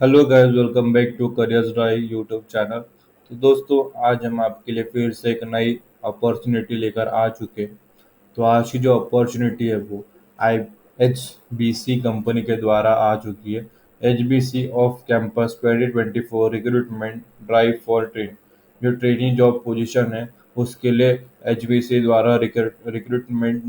Hello guys, welcome back to Careers Drive YouTube channel. तो दोस्तों, आज हम आपके लिए फिर से एक नई अपॉर्चुनिटी लेकर आ चुके हैं। तो आज की जो अपॉर्चुनिटी है वो I H B C company के द्वारा आ चुकी है। H B C off campus 2024 recruitment drive for train. जो ट्रेनिंग जॉब पोजीशन है उसके लिए एच बी सी द्वारा रिक्रूटमेंट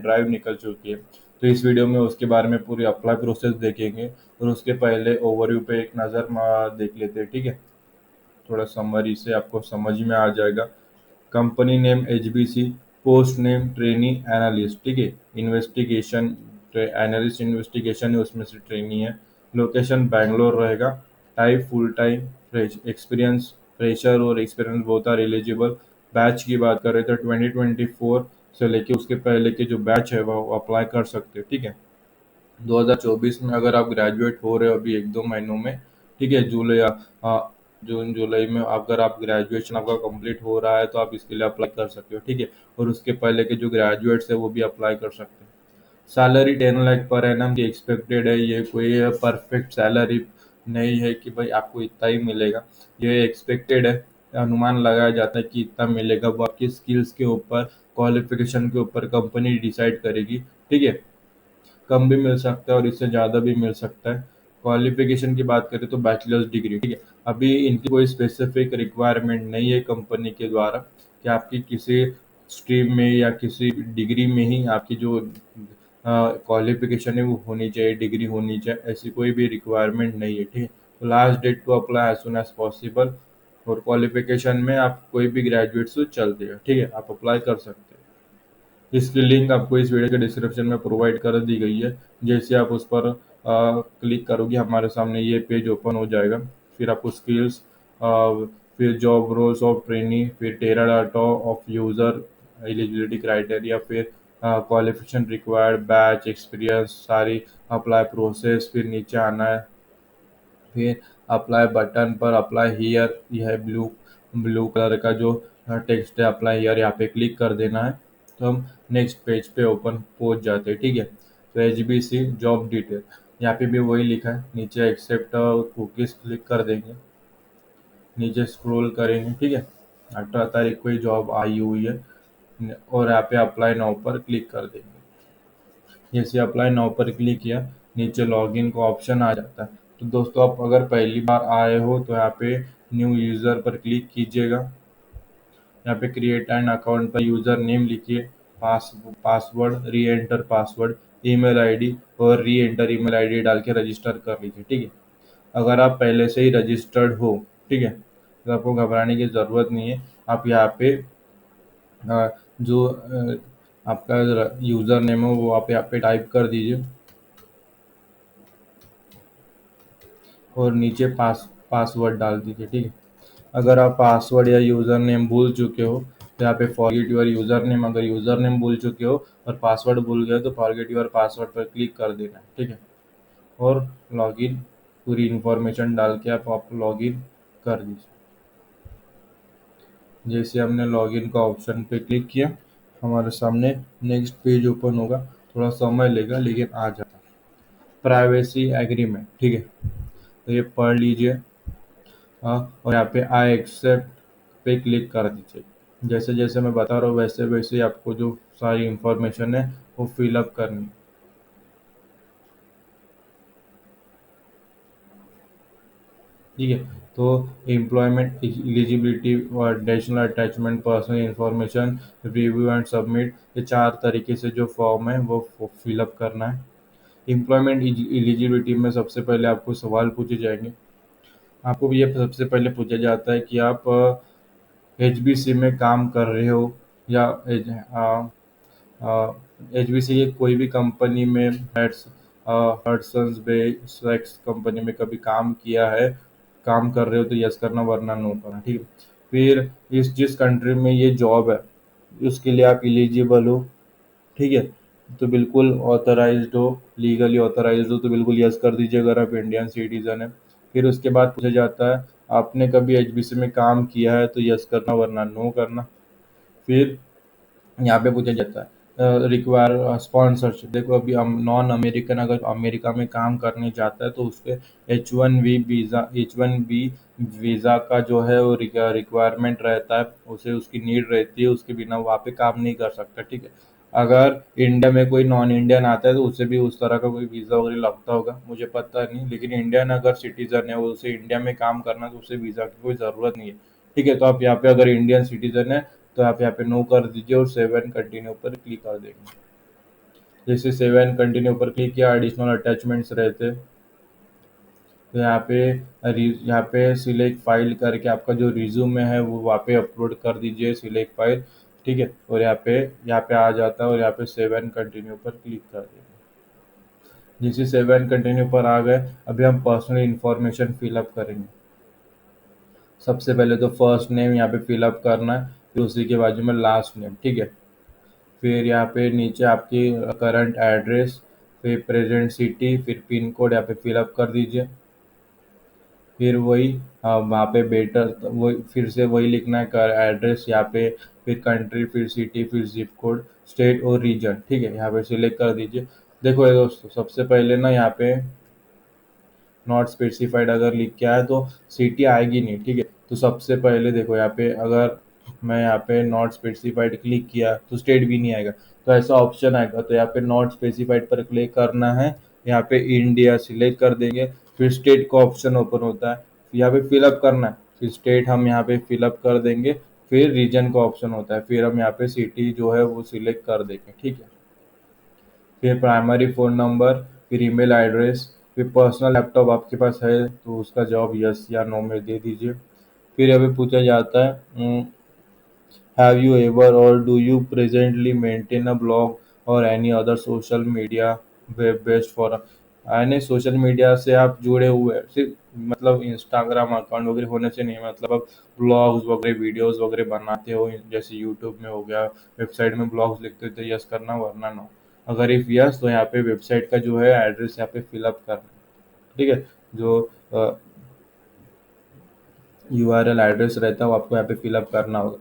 ड्राइव निकल चुकी है। तो इस वीडियो में उसके बारे में पूरी अप्लाई प्रोसेस देखेंगे और उसके पहले ओवरव्यू पे एक नज़र देख लेते हैं, ठीक है। थोड़ा समरी से आपको समझ में आ जाएगा। Company name HBC, post name trainee analyst, ठीक है। इन्वेस्टिगेशन एनालिस्ट इन्वेस्टिगेशन है, उसमें से ट्रेनी है। लोकेशन बैंगलोर रहेगा। Type full time. Experience fresher और एक्सपीरियंस बहुत आर एलिजिबल। बैच की बात करें तो 2024 से लेके उसके पहले के जो बैच है वो अप्लाई कर सकते हो, ठीक है। 2024 में अगर आप ग्रेजुएट हो रहे हो अभी एक दो महीनों में, ठीक है, जून जुलाई में अगर आप ग्रेजुएशन आपका कंप्लीट हो रहा है तो आप इसके लिए अप्लाई कर सकते हो, ठीक है। और उसके पहले के जो ग्रेजुएट्स है वो भी अप्लाई कर सकते हैं। सैलरी 10 लाख पर एनम की एक्सपेक्टेड है। ये कोई परफेक्ट सैलरी नहीं है कि भाई आपको इतना ही मिलेगा। ये एक्सपेक्टेड है, अनुमान लगाया जाता है कि इतना मिलेगा। वो आपकी स्किल्स के ऊपर, क्वालिफिकेशन के ऊपर कंपनी डिसाइड करेगी, ठीक है। कम भी मिल सकता है और इससे ज़्यादा भी मिल सकता है। क्वालिफिकेशन की बात करें तो बैचलर्स डिग्री, ठीक है। अभी इनकी कोई स्पेसिफिक रिक्वायरमेंट नहीं है कंपनी के द्वारा कि आपकी किसी स्ट्रीम में या किसी डिग्री में ही आपकी जो क्वालिफिकेशन है वो होनी चाहिए, डिग्री होनी चाहिए, ऐसी कोई भी रिक्वायरमेंट नहीं है, ठीक है। तो last date to apply as soon as possible. और क्वालिफिकेशन में आप कोई भी ग्रेजुएट से चल देगा, ठीक है, आप अप्लाई कर सकते हैं। इसकी लिंक आपको इस वीडियो के डिस्क्रिप्शन में प्रोवाइड कर दी गई है। जैसे आप उस पर क्लिक करोगे हमारे सामने ये पेज ओपन हो जाएगा। फिर आपको स्किल्स, फिर जॉब रोल्स ऑफ ट्रेनी, फिर टेरा डाटा ऑफ यूज़र, एलिजिबिलिटी क्राइटेरिया, फिर क्वालिफिकेशन रिक्वायर्ड, बैच, एक्सपीरियंस, सारी अप्लाई प्रोसेस, फिर नीचे आना है। फिर अप्लाई बटन पर अप्लाई हियर, यह है ब्लू ब्लू कलर का जो टेक्स्ट है, अप्लाई हियर, यहाँ पे क्लिक कर देना है। तो हम नेक्स्ट पेज पे ओपन पहुंच जाते हैं, ठीक है। तो H B C job detail, यहाँ पे भी वही लिखा है। नीचे एक्सेप्ट कुकीज क्लिक कर देंगे, नीचे स्क्रॉल करेंगे, ठीक है। 18 तारीख को ही जॉब आई हुई है और यहाँ पे अप्लाई नाउ पर क्लिक कर देंगे। जैसे अप्लाई नाउ पर क्लिक किया, नीचे लॉगिन का ऑप्शन आ जाता है। तो दोस्तों, आप अगर पहली बार आए हो तो यहाँ पे न्यू यूज़र पर क्लिक कीजिएगा। यहाँ पे क्रिएट एन अकाउंट पर यूज़र नेम लिखिए, पासवर्ड, री एंटर पासवर्ड, ईमेल आईडी और री एंटर ईमेल आईडी डाल के रजिस्टर कर लीजिए, ठीक है। अगर आप पहले से ही रजिस्टर्ड हो, ठीक है, तो आपको घबराने की ज़रूरत नहीं है। आप यहाँ पे जो आपका यूज़र नेम हो वो आप यहाँ पे टाइप कर दीजिए और नीचे पासवर्ड डाल दीजिए, ठीक है। अगर आप पासवर्ड या यूज़र नेम भूल चुके हो तो यहाँ पे फॉरगेट यूर यूज़र नेम, अगर यूज़र नेम भूल चुके हो और पासवर्ड भूल गए तो फॉरगेट यूर पासवर्ड पर क्लिक कर देना है, ठीक है। और लॉगिन, पूरी इन्फॉर्मेशन डाल के आप लॉगिन कर दीजिए। जैसे हमने लॉगिन का ऑप्शन पे क्लिक किया, हमारे सामने नेक्स्ट पेज ओपन होगा। थोड़ा समय लेगा लेकिन आ जाता है। प्राइवेसी एग्रीमेंट, ठीक है, तो ये पढ़ लीजिए। और यहाँ पे आई एक्सेप्ट पे क्लिक कर दीजिए। जैसे जैसे मैं बता रहा हूँ वैसे वैसे ही आपको जो सारी इंफॉर्मेशन है वो फिलअप करनी है, ठीक है। तो एम्प्लॉयमेंट एलिजिबिलिटी और additional attachment, personal information, review and submit, ये चार तरीके से जो फॉर्म है वो फिलअप करना है। एम्प्लॉयमेंट एलिजिबिलिटी में सबसे पहले आपको सवाल पूछे जाएंगे। आपको भी ये सबसे पहले पूछा जाता है कि आप एचबीसी में काम कर रहे हो या एचबीसी की कोई भी कंपनी में, हडसन्स बे स्वेक्स कंपनी में कभी काम किया है। काम कर रहे हो तो यस करना, वरना नो करना, ठीक है। फिर इस जिस कंट्री में ये जॉब है उसके लिए आप एलिजिबल हो, ठीक है, तो बिल्कुल ऑथराइज्ड हो, लीगली ऑथराइज्ड हो तो बिल्कुल यस कर दीजिए अगर आप इंडियन सिटीजन है। फिर उसके बाद पूछा जाता है आपने कभी एचबीसी में काम किया है तो यस करना, वरना नो करना। फिर यहाँ पे पूछा जाता है रिक्वायर स्पॉन्सरशिप। देखो अभी हम नॉन अमेरिकन अगर अमेरिका में काम करने जाता है तो उसके H1B वीज़ा का जो है वो रिक्वायरमेंट रहता है, उसे उसकी नीड रहती है, उसके बिना वहाँ पे काम नहीं कर सकता, ठीक है। अगर इंडिया में कोई नॉन इंडियन आता है तो उसे भी उस तरह का कोई वीज़ा वगैरह लगता होगा, मुझे पता नहीं, लेकिन इंडियन अगर सिटीजन है वो उसे इंडिया में काम करना तो उसे वीज़ा की कोई ज़रूरत नहीं है, ठीक है। तो आप यहाँ पे अगर इंडियन सिटीजन है तो आप यहाँ पे नो कर दीजिए और सेव एंड कंटिन्यू पर क्लिक कर देंगे। जैसे सेव एंड कंटिन्यू पर क्लिक किया, एडिशनल अटैचमेंट्स रहते, तो यहाँ पे सिलेक्ट फाइल करके आपका जो रिज्यूमे है वो वहाँ पे अपलोड कर दीजिए, सिलेक्ट फाइल, ठीक है। और यहाँ पे आ जाता है और यहाँ पे सेव एंड कंटिन्यू पर क्लिक कर देंगे। जैसे सेव एंड कंटिन्यू पर आ गए, अभी हम पर्सनल इन्फॉर्मेशन फिलअप करेंगे। सबसे पहले तो फर्स्ट नेम यहाँ पे फिलअप करना है, फिर उसी के बाजू में लास्ट नेम, ठीक है। फिर यहाँ पे नीचे आपकी करंट एड्रेस, फिर प्रेजेंट सिटी, फिर पिन कोड यहाँ पे फिलअप कर दीजिए। फिर वही वहाँ पे बेटर वही फिर से वही लिखना है, कर एड्रेस यहाँ पे, फिर कंट्री, फिर सिटी, फिर जिप कोड, स्टेट और रीजन, ठीक है। यहाँ पे सिलेक्ट कर दीजिए। देखो ये दोस्तों, सबसे पहले ना यहाँ पे नॉट स्पेसिफाइड अगर लिख के आया तो सिटी आएगी नहीं, ठीक है। तो सबसे पहले देखो यहाँ पे अगर मैं यहाँ पे नॉट स्पेसिफाइड क्लिक किया तो स्टेट भी नहीं आएगा, तो ऐसा ऑप्शन आएगा, तो यहाँ पे नॉट स्पेसिफाइड पर क्लिक करना है, यहाँ पे इंडिया सिलेक्ट कर देंगे, फिर स्टेट का ऑप्शन ओपन होता है, यहाँ पे फिलअप करना है, फिर स्टेट हम यहाँ पे फिलअप कर देंगे, फिर रीजन का ऑप्शन होता है, फिर हम यहाँ पे सिटी जो है वो सिलेक्ट कर देंगे, ठीक है। फिर प्राइमरी फ़ोन नंबर, फिर ईमेल एड्रेस, फिर पर्सनल लैपटॉप आपके पास है तो उसका जवाब यस या नो में दे दीजिए। फिर अभी पूछा जाता है, हैव यू एवर और do you presently maintain a blog और any other social media web based for, यानी सोशल मीडिया से आप जुड़े हुए हैं, सिर्फ मतलब इंस्टाग्राम अकाउंट वगैरह होने से नहीं, मतलब आप ब्लॉग्स वगैरह वीडियोस वगैरह बनाते हो, जैसे यूट्यूब में हो गया, वेबसाइट में ब्लॉग्स लिखते हो तो यस करना, वरना नो। अगर इफ यस तो यहाँ पे वेबसाइट का जो है एड्रेस यहाँ पे फिलअप करना, ठीक है। जो यूआरएल एड्रेस रहता है वो आपको यहाँ पे फिलअप करना होगा।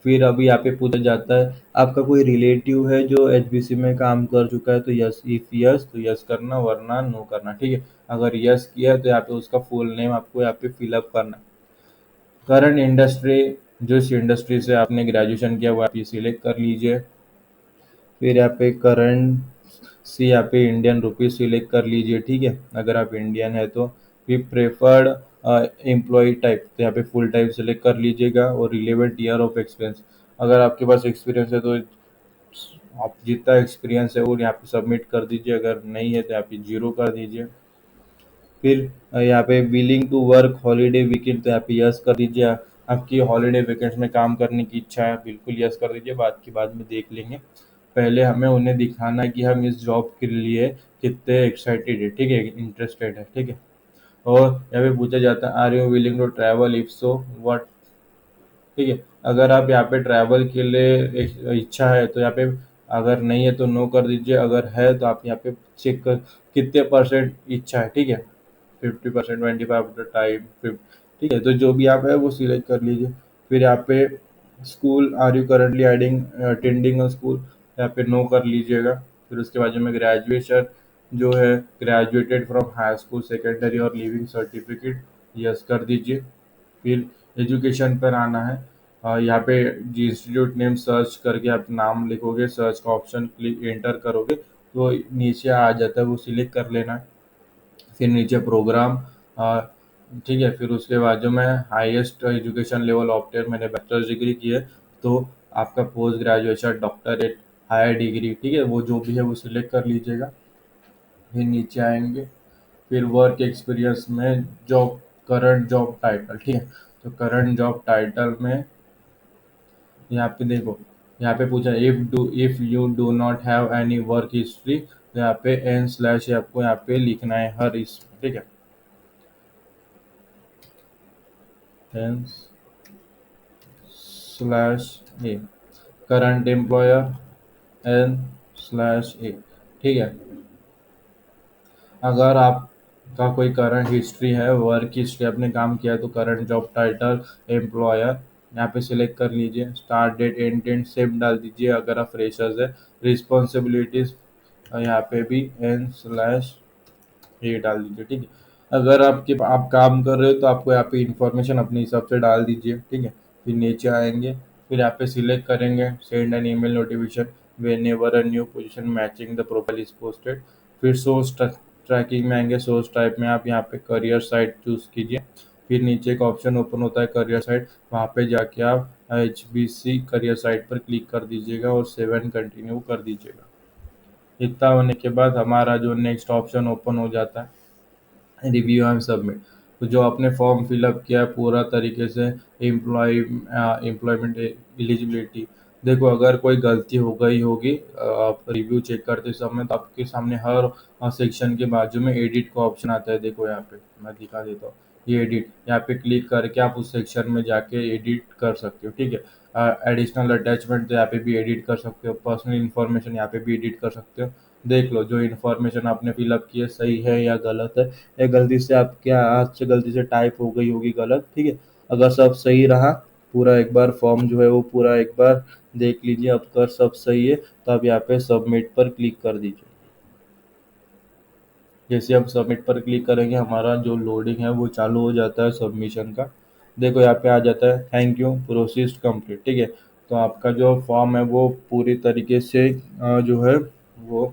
फिर अभी यहाँ पे पूछा जाता है आपका कोई रिलेटिव है जो एचबीसी में काम कर चुका है तो यस, इफ यस तो यस करना, वरना नो करना, ठीक है। अगर यस किया तो यहाँ पे उसका फुल नेम आपको यहाँ पे फिलअप करना। करंट इंडस्ट्री, जिस इंडस्ट्री से आपने ग्रेजुएशन किया वो आप ये सिलेक्ट कर लीजिए। फिर यहाँ पे करेंसी यहाँ पे इंडियन रुपीज सिलेक्ट कर लीजिए, ठीक है, अगर आप इंडियन है तो। फिर प्रेफर्ड एम्प्लॉय टाइप, तो यहाँ पे फुल टाइप सेलेक्ट कर लीजिएगा, और रिलेवेंट ईयर ऑफ एक्सपीरियंस, अगर आपके पास एक्सपीरियंस है तो आप जितना एक्सपीरियंस है वो यहाँ पे सबमिट कर दीजिए, अगर नहीं है तो यहाँ पे जीरो कर दीजिए। फिर यहाँ पे willing to work holiday weekend, तो यहाँ पे यस कर दीजिए। आपकी हॉलीडे वीकेंड्स में काम करने की इच्छा है, बिल्कुल यस कर दीजिए, बात की बाद में देख लेंगे। पहले हमें उन्हें दिखाना है कि हम इस जॉब के लिए कितने एक्साइटेड है, ठीक है, इंटरेस्टेड है, ठीक है। और यहाँ पे पूछा जाता है are you willing to travel, if so what, ठीक है। अगर आप यहाँ पे ट्रैवल के लिए इच्छा है तो यहाँ पे, अगर नहीं है तो नो कर दीजिए, अगर है तो आप यहाँ पे चेक कर कितने परसेंट इच्छा है, ठीक है। 50%, 25 टाइम, ठीक है। तो जो भी आप है वो सिलेक्ट कर लीजिए। फिर यहाँ पे school, are you currently attending a school, यहाँ पे नो कर लीजिएगा। फिर उसके बाजू में ग्रेजुएशन जो है, graduated from high school secondary और लिविंग सर्टिफिकेट, यस कर दीजिए। फिर एजुकेशन पर आना है, यहाँ पे जी इंस्टीट्यूट नेम सर्च करके आप नाम लिखोगे, सर्च का ऑप्शन क्लिक एंटर करोगे तो नीचे आ जाता है, वो सिलेक्ट कर लेना है। फिर नीचे प्रोग्राम, ठीक है। फिर उसके बाद जो मैं हाईएस्ट एजुकेशन लेवल ऑप्टेन, मैंने बैचलर्स डिग्री की है, तो आपका post graduation, doctorate, higher degree, ठीक है, वो जो भी है वो सिलेक्ट कर लीजिएगा। फिर नीचे आएंगे, फिर वर्क एक्सपीरियंस में जॉब, करंट जॉब टाइटल, ठीक है। तो करंट जॉब टाइटल में यहाँ पे देखो, यहाँ पे पूछा if you do not have any work history, तो यहाँ पे एन स्लैश आपको यहाँ पे लिखना है हर इसमें, ठीक है, N slash A, current employer N slash A, ठीक है। अगर आपका कोई करंट हिस्ट्री है, वर्क हिस्ट्री आपने काम किया है, तो करंट जॉब टाइटल एम्प्लॉयर, यहाँ पे सिलेक्ट कर लीजिए, start date end date same डाल दीजिए अगर आप फ्रेशर्स है। रिस्पॉन्सिबिलिटीज यहाँ पे भी एन स्लैश ये डाल दीजिए, ठीक है। अगर आप काम कर रहे हो तो आपको यहाँ पे इंफॉर्मेशन अपने हिसाब से डाल दीजिए, ठीक है। फिर नीचे आएंगे, फिर यहाँ पे सिलेक्ट करेंगे send an email notification when ever a new position matching the profile is posted. फिर सोर्स ट्रैकिंग में आएंगे, सोर्स टाइप में आप यहाँ पे करियर साइट चूज कीजिए। फिर नीचे एक ऑप्शन ओपन होता है करियर साइट, वहाँ पे जाके आप HBC करियर साइट पर क्लिक कर दीजिएगा और सेव एंड कंटिन्यू कर दीजिएगा। इतना होने के बाद हमारा जो नेक्स्ट ऑप्शन ओपन हो जाता है रिव्यू एंड सबमिट। तो जो आपने फॉर्म फिलअप किया है पूरा तरीके से, एम्प्लॉयमेंट एलिजिबिलिटी, देखो अगर कोई गलती हो गई होगी आप रिव्यू चेक करते समय, तो आपके सामने हर सेक्शन के बाजू में एडिट का ऑप्शन आता है। देखो यहाँ पे मैं दिखा देता हूँ, ये एडिट, यहाँ पे क्लिक करके आप उस सेक्शन में जाके एडिट कर सकते हो, ठीक है। एडिशनल अटैचमेंट तो यहाँ पे भी एडिट कर सकते हो, पर्सनल इन्फॉर्मेशन यहाँ पे भी एडिट कर सकते हो। देख लो जो इन्फॉर्मेशन आपने फिलअप की है सही है या गलत है, या गलती से आपके हाथ से गलती से टाइप हो गई होगी गलत, ठीक है। अगर सब सही रहा, पूरा एक बार फॉर्म जो है वो पूरा एक बार देख लीजिए, अब अगर सब सही है तो आप यहाँ पे सबमिट पर क्लिक कर दीजिए। जैसे हम सबमिट पर क्लिक करेंगे हमारा जो लोडिंग है वो चालू हो जाता है सबमिशन का। देखो यहाँ पे आ जाता है थैंक यू प्रोसेस कंप्लीट, ठीक है। तो आपका जो फॉर्म है वो पूरी तरीके से जो है वो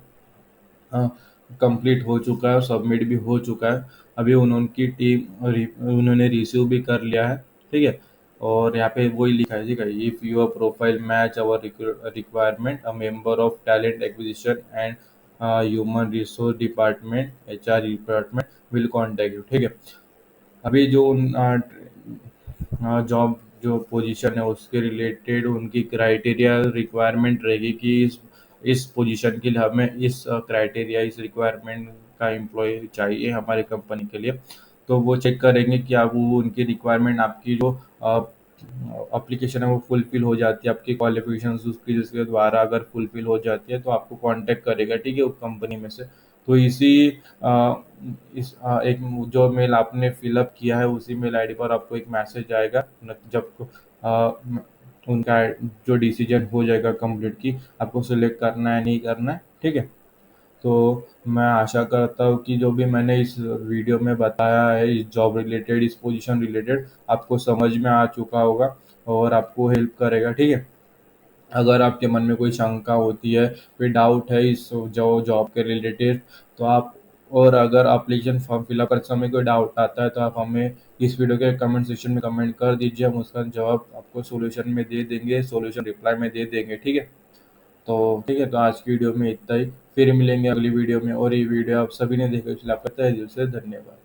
कंप्लीट हो चुका है और सबमिट भी हो चुका है। अभी उनकी टीम उन्होंने रिसीव भी कर लिया है, ठीक है। और यहाँ पे वही लिखा है, ठीक है, if your profile match our requirement a member of talent acquisition and human resource department HR department will contact you, ठीक है। अभी जो जॉब जो पोजीशन है उसके रिलेटेड उनकी क्राइटेरिया रिक्वायरमेंट रहेगी कि इस पोजीशन के लिए हमें इस क्राइटेरिया इस रिक्वायरमेंट का एम्प्लॉय चाहिए हमारे कंपनी के लिए। तो वो चेक करेंगे कि आप वो उनकी रिक्वायरमेंट आपकी जो एप्लीकेशन है वो फुलफिल हो जाती है, आपकी क्वालिफिकेशन उसकी जिसके द्वारा अगर फुलफिल हो जाती है तो आपको कांटेक्ट करेगा, ठीक है, उस कंपनी में से। तो अ, एक जो मेल आपने फिलअप किया है उसी मेल आईडी पर आपको एक मैसेज आएगा जब अ, उनका जो डिसीजन हो जाएगा कंप्लीट की आपको सिलेक्ट करना है नहीं करना है, ठीक है। तो मैं आशा करता हूँ कि जो भी मैंने इस वीडियो में बताया है इस जॉब रिलेटेड इस पोजीशन रिलेटेड आपको समझ में आ चुका होगा और आपको हेल्प करेगा, ठीक है। अगर आपके मन में कोई शंका होती है, कोई डाउट है इस जो जॉब के रिलेटेड, तो आप, और अगर एप्लीकेशन फॉर्म फिलअप करते समय कोई डाउट आता है तो आप हमें इस वीडियो के कमेंट सेक्शन में कमेंट कर दीजिए, हम उसका जवाब आपको सॉल्यूशन में दे देंगे, सॉल्यूशन रिप्लाई में दे देंगे, ठीक है। तो ठीक है, तो आज की वीडियो में इतना ही, फिर मिलेंगे अगली वीडियो में। और ये वीडियो आप सभी ने देखा इसलिए आपका तहे दिल से धन्यवाद।